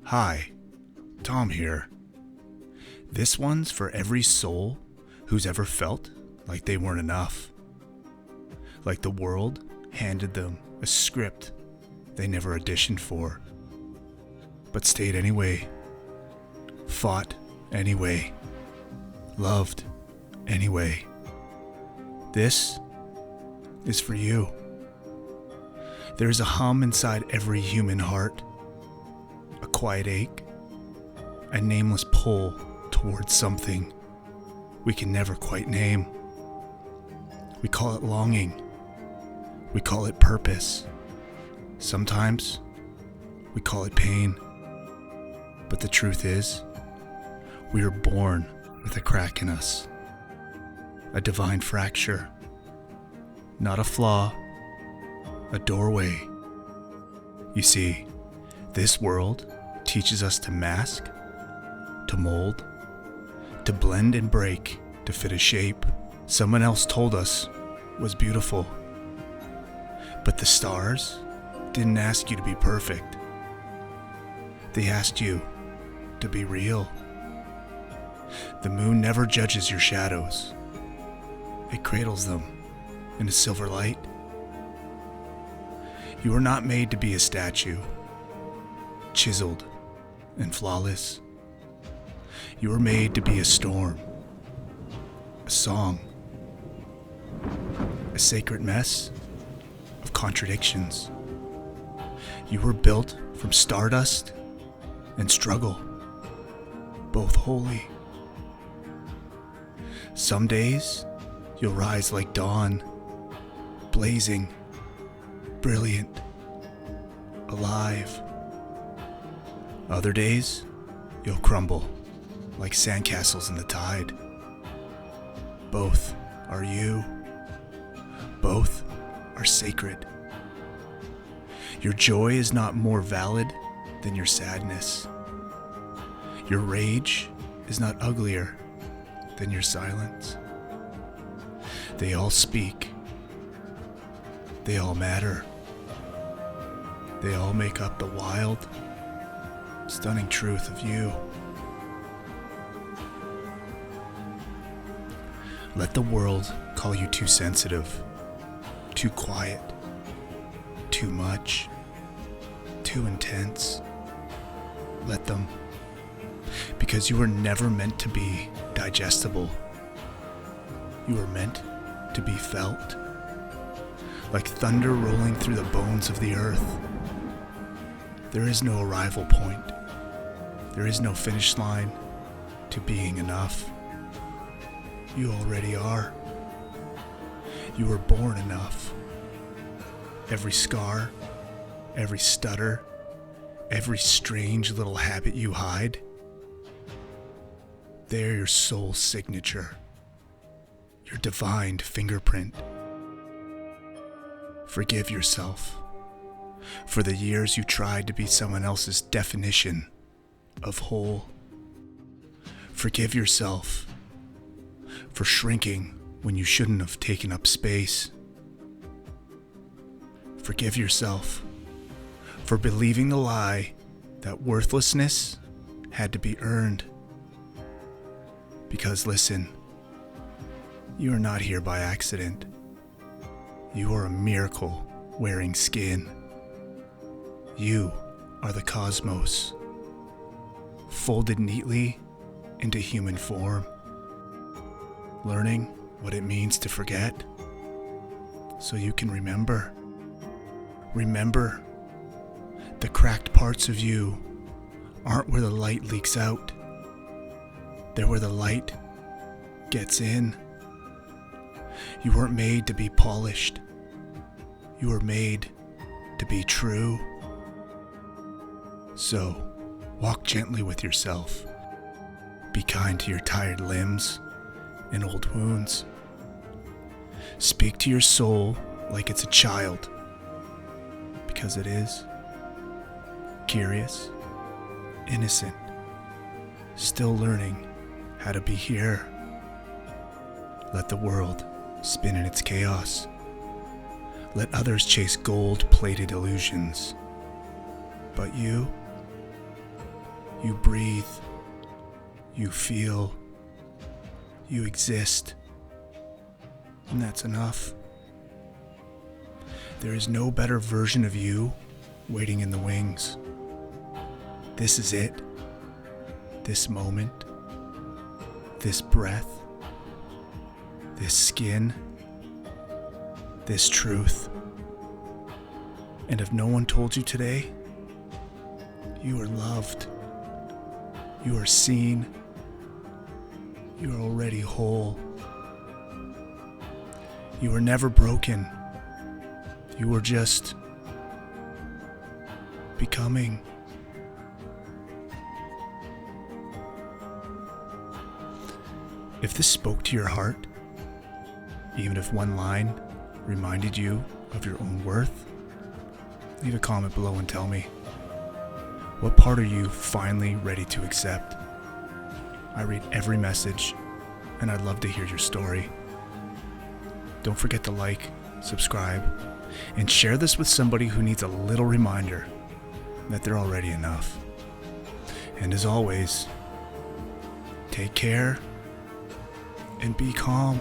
Hi, Tom here. This one's for every soul who's ever felt like they weren't enough. Like the world handed them a script they never auditioned for, but stayed anyway, fought anyway, loved anyway. This is for you. There's a hum inside every human heart, a quiet ache, a nameless pull towards something we can never quite name. We call it longing. We call it purpose. Sometimes we call it pain. But the truth is, we are born with a crack in us, a divine fracture, not a flaw, a doorway. You see, this world teaches us to mask, to mold, to blend and break to fit a shape someone else told us was beautiful. But the stars didn't ask you to be perfect. They asked you to be real. The moon never judges your shadows. It cradles them in a silver light. You are not made to be a statue, chiseled and flawless. You are made to be a storm, a song, a sacred mess of contradictions. You were built from stardust and struggle, both holy. Some days you'll rise like dawn, blazing, brilliant, alive. Other days you'll crumble like sandcastles in the tide. Both are you. Both are sacred. Your joy is not more valid than your sadness. Your rage is not uglier than your silence. They all speak. They all matter. They all make up the wild, stunning truth of you. Let the world call you too sensitive, too quiet, too much, too intense. Let them. Because you were never meant to be digestible. You were meant to be felt, like thunder rolling through the bones of the earth. There is no arrival point. There is no finish line to being enough. You already are. You were born enough. Every scar, every stutter, every strange little habit you hide, they're your soul signature, your divine fingerprint. Forgive yourself for the years you tried to be someone else's definition of whole. Forgive yourself for shrinking when you shouldn't have taken up space. Forgive yourself for believing the lie that worthlessness had to be earned. Because listen, you are not here by accident. You are a miracle wearing skin. You are the cosmos, folded neatly into human form, learning what it means to forget so you can remember. Remember, the cracked parts of you aren't where the light leaks out. They're where the light gets in. You weren't made to be polished. You were made to be true. So, walk gently with yourself. Be kind to your tired limbs and old wounds. Speak to your soul like it's a child, because it is. Curious, innocent, still learning how to be here. Let the world spin in its chaos. Let others chase gold-plated illusions. But you You breathe. You feel. You exist. And that's enough. There is no better version of you waiting in the wings. This is it. This moment. This breath. This skin. This truth. And if no one told you today, you are loved. You are seen. You are already whole. You were never broken. You were just becoming. If this spoke to your heart, even if one line reminded you of your own worth, leave a comment below and tell me. What part are you finally ready to accept? I read every message, and I'd love to hear your story. Don't forget to like, subscribe, and share this with somebody who needs a little reminder that they're already enough. And as always, take care and be calm.